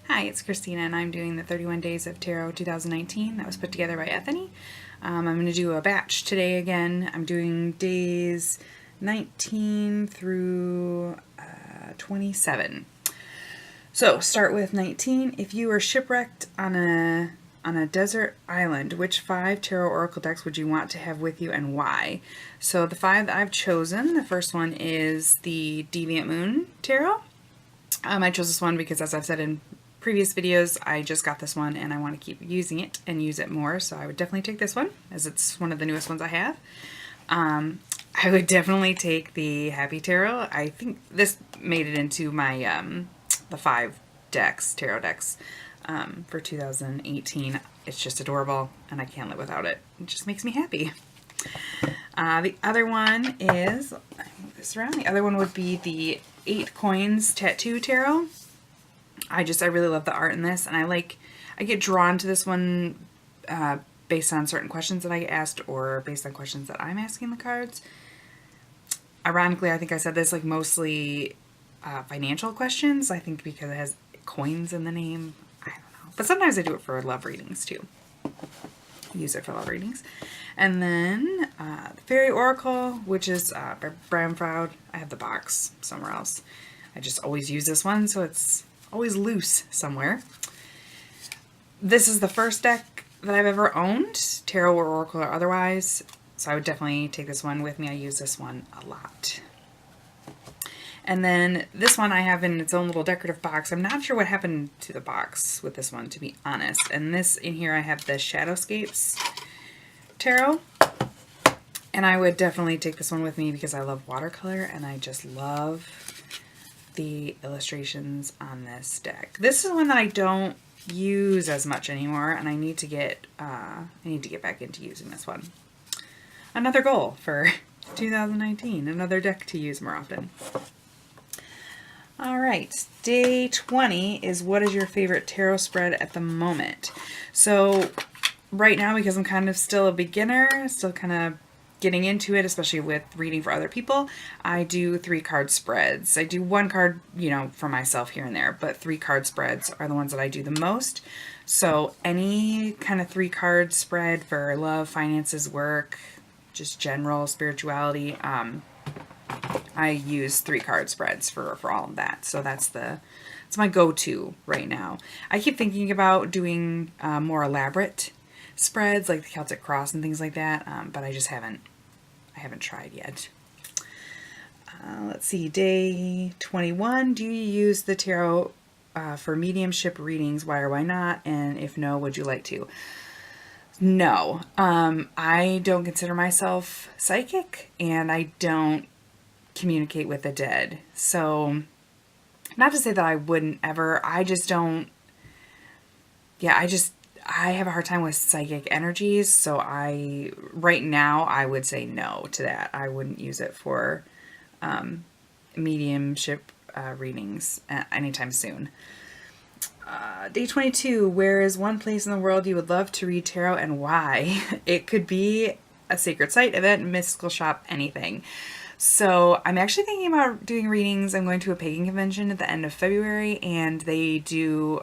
Hi, it's Christina, and I'm doing the 31 Days of Tarot 2019 that was put together by Ethany. I'm going to do a batch today again. I'm doing days 19 through 27. So, start with 19. If you were shipwrecked on a desert island, which 5 tarot oracle decks would you want to have with you and why? So the 5 that I've chosen, the first one is the Deviant Moon Tarot. I chose this one because, as I've said in previous videos, I just got this one and I want to keep using it and use it more, so I would definitely take this one as it's one of the newest ones I have. I would definitely take the Happy Tarot. I think this made it into my the 5 decks, tarot decks, for 2018. It's just adorable and I can't live without it. It just makes me happy. The other one is, I move this around, the other one would be the 8 Coins Tattoo Tarot. I really love the art in this, and I get drawn to this one based on certain questions that I get asked or based on questions that I'm asking the cards. Ironically, I think I said this mostly financial questions, I think because it has coins in the name. I don't know. But sometimes I do it for love readings too. Use it for love readings. And then the Fairy Oracle, which is by Brian Froud. I have the box somewhere else. I just always use this one, so it's always loose somewhere. This is the first deck that I've ever owned, tarot or oracle or otherwise, so I would definitely take this one with me. I use this one a lot. And then this one I have in its own little decorative box. I'm not sure what happened to the box with this one, to be honest. And this in here I have the Shadowscapes Tarot. And I would definitely take this one with me because I love watercolor and I just love the illustrations on this deck. This is one that I don't use as much anymore, and I need to get back into using this one. Another goal for 2019, another deck to use more often. All right, day 20 is what is your favorite tarot spread at the moment? So right now, because I'm kind of still a beginner, still kind of getting into it, especially with reading for other people, I do 3-card spreads. I do 1 card, for myself here and there, but 3-card spreads are the ones that I do the most. So any kind of 3-card spread for love, finances, work, just general spirituality, I use 3-card spreads for all of that. So it's my go-to right now. I keep thinking about doing more elaborate spreads like the Celtic Cross and things like that, but I haven't tried yet. Let's see, day 21. Do you use the tarot for mediumship readings? Why or why not? And if no, would you like to? No, I don't consider myself psychic, and I don't communicate with the dead. So, not to say that I wouldn't ever. I just don't. Yeah, I have a hard time with psychic energies, so right now I would say no to that. I wouldn't use it for mediumship readings anytime soon. Day 22, where is one place in the world you would love to read tarot and why? It could be a sacred site, event, mystical shop, anything. So I'm actually thinking about doing readings. I'm going to a pagan convention at the end of February, and they do,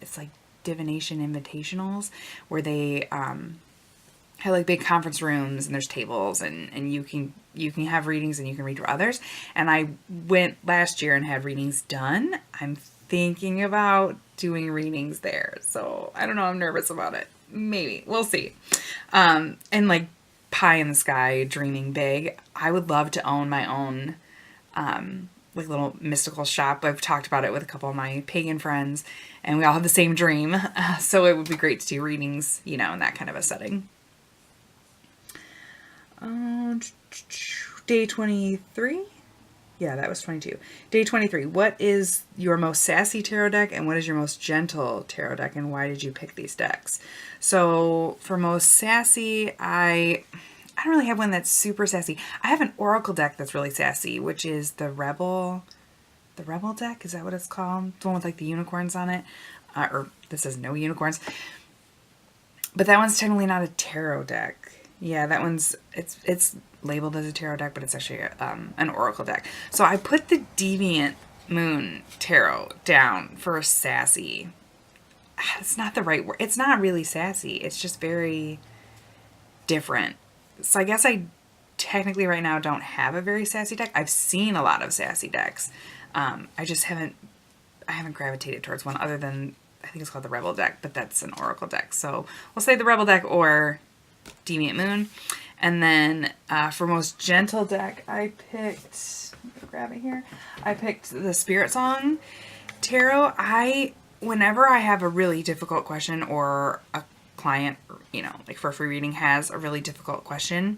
it's like divination invitationals where they have big conference rooms and there's tables and you can have readings and you can read for others. And I went last year and had readings done. I'm thinking about doing readings there. So I don't know. I'm nervous about it. Maybe. We'll see. And pie in the sky, dreaming big. I would love to own my own little mystical shop. I've talked about it with a couple of my pagan friends, and we all have the same dream. So it would be great to do readings, in that kind of a setting. Day 23? Yeah, that was 22. Day 23. What is your most sassy tarot deck and what is your most gentle tarot deck and why did you pick these decks? So for most sassy, I don't really have one that's super sassy. I have an oracle deck that's really sassy, which is the Rebel deck. Is that what it's called? The one with the unicorns on it. Or this says no unicorns. But that one's technically not a tarot deck. Yeah, that one's, it's labeled as a tarot deck, but it's actually an oracle deck. So I put the Deviant Moon Tarot down for sassy. it's not the right word. It's not really sassy. It's just very different. So I guess I technically right now don't have a very sassy deck. I've seen a lot of sassy decks. I just haven't gravitated towards one other than, I think it's called the Rebel deck, but that's an Oracle deck. So we'll say the Rebel deck or Deviant Moon. And then for most gentle deck, I picked, let me grab it here. I picked the Spirit Song Tarot. Whenever I have a really difficult question, or a client, like for a free reading has a really difficult question,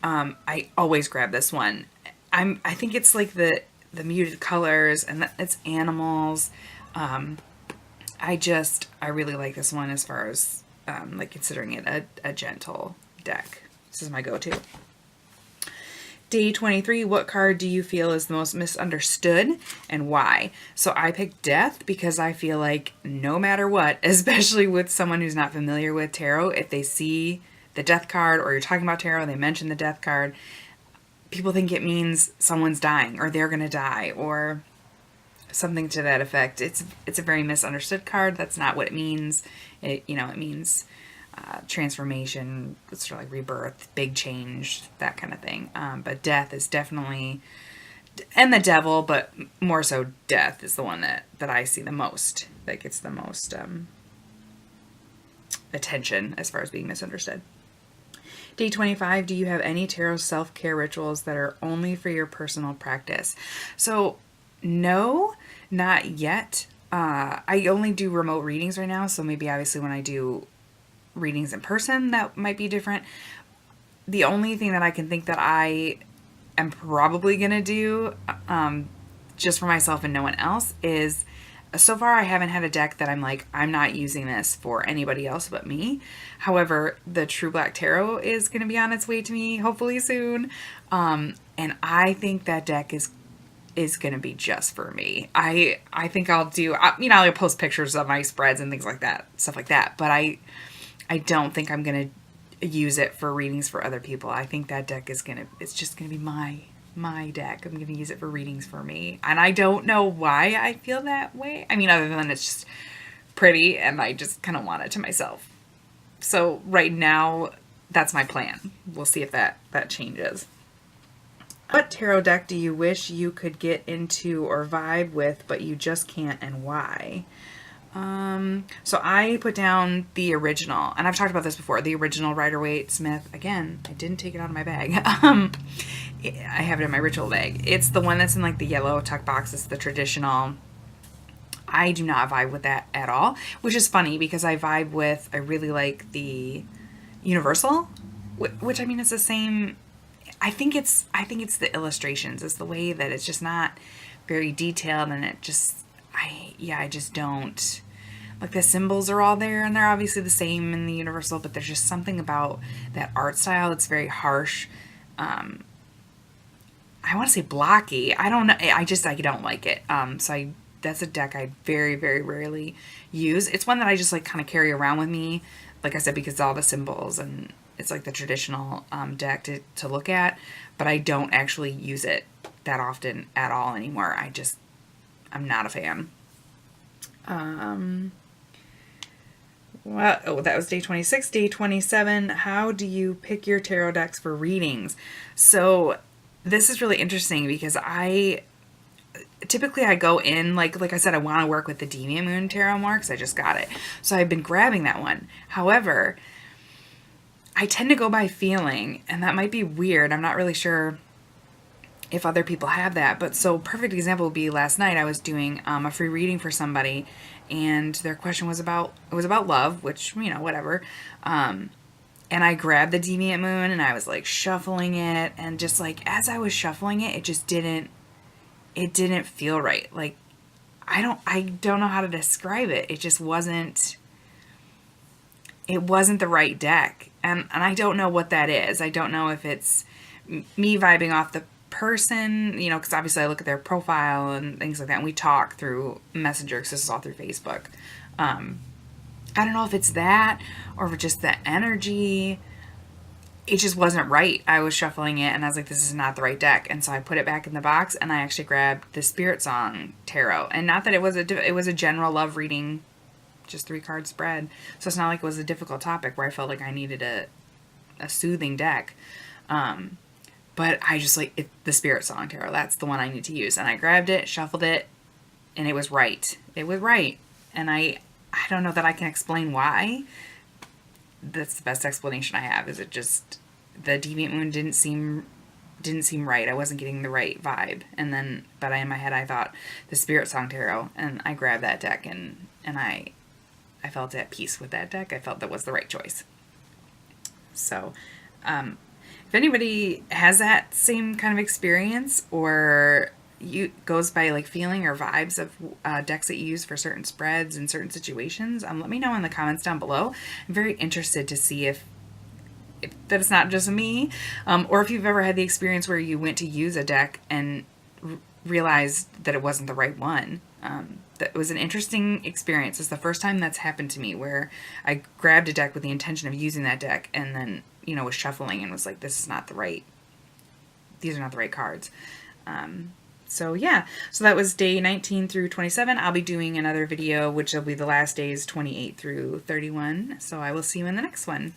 I always grab this one. I think it's like the muted colors, and it's animals. I really like this one as far as like considering it a gentle deck. This is my go-to. Day 23, what card do you feel is the most misunderstood and why? So I picked Death because I feel like no matter what, especially with someone who's not familiar with tarot, if they see the Death card or you're talking about tarot and they mention the Death card, people think it means someone's dying or they're going to die or something to that effect. It's a very misunderstood card. That's not what it means. It means transformation, it's sort of like rebirth, big change, that kind of thing. But Death is definitely, and the Devil, but more so Death is the one that I see the most, that gets the most attention as far as being misunderstood. Day 25, do you have any tarot self-care rituals that are only for your personal practice? So no, not yet. I only do remote readings right now, so maybe obviously when I do readings in person, that might be different. The only thing that I can think that I am probably going to do, just for myself and no one else, is, so far I haven't had a deck that I'm like, I'm not using this for anybody else but me. However, the True Black Tarot is going to be on its way to me hopefully soon. And I think that deck is going to be just for me. I think I'll do, I'll post pictures of my spreads and things like that, stuff like that. But I don't think I'm going to use it for readings for other people. I think that deck it's just going to be my deck. I'm going to use it for readings for me. And I don't know why I feel that way. Other than it's just pretty and I just kind of want it to myself. So right now, that's my plan. We'll see if that changes. What tarot deck do you wish you could get into or vibe with, but you just can't, and why? So I put down the original, and I've talked about this before, the original Rider-Waite-Smith. Again, I didn't take it out of my bag. I have it in my ritual bag. It's the one that's in like the yellow tuck box. It's the traditional. I do not vibe with that at all, which is funny because I really like the universal, which it's the same. I think it's the illustrations. It's the way that it's just not very detailed, and it just, I just don't, like, the symbols are all there and they're obviously the same in the universal, but there's just something about that art style that's very harsh. I want to say blocky. I don't know. I don't like it. That's a deck I very, very rarely use. It's one that I just like kind of carry around with me, like I said, because all the symbols, and it's like the traditional deck to look at, but I don't actually use it that often at all anymore. I'm not a fan. That was day 26. Day 27, how do you pick your tarot decks for readings? So this is really interesting because typically I go in, like I said, I want to work with the Deviant Moon Tarot more because I just got it. So I've been grabbing that one. However, I tend to go by feeling, and that might be weird. I'm not really sure if other people have that, but so perfect example would be last night I was doing a free reading for somebody, and their question was about love, which, whatever. And I grabbed the Deviant Moon and I was like shuffling it, and just like as I was shuffling it, it just didn't feel right. Like I don't know how to describe it. It just wasn't the right deck. And I don't know what that is. I don't know if it's me vibing off the person, because obviously I look at their profile and things like that, and we talk through Messenger because this is all through Facebook. I don't know if it's that or if it's just the energy. It just wasn't right. I was shuffling it and I was like, this is not the right deck. And so I put it back in the box and I actually grabbed the Spirit Song Tarot. And not that it was a general love reading just 3-card spread. So it's not like it was a difficult topic where I felt like I needed a soothing deck. But I just like the Spirit Song Tarot. That's the one I need to use. And I grabbed it, shuffled it, and it was right. It was right. And I don't know that I can explain why. That's the best explanation I have. Is it just the Deviant Moon didn't seem right. I wasn't getting the right vibe. And then, but in my head I thought the Spirit Song Tarot, and I grabbed that deck, and I felt at peace with that deck. I felt that was the right choice. So, if anybody has that same kind of experience, or goes by like feeling or vibes of decks that you use for certain spreads and certain situations, let me know in the comments down below. I'm very interested to see if that it's not just me, or if you've ever had the experience where you went to use a deck and realized that it wasn't the right one. That was an interesting experience. It's the first time that's happened to me, where I grabbed a deck with the intention of using that deck, and then, you know, was shuffling and was like, these are not the right cards. So yeah, so that was day 19 through 27. I'll be doing another video, which will be the last days 28 through 31. So I will see you in the next one.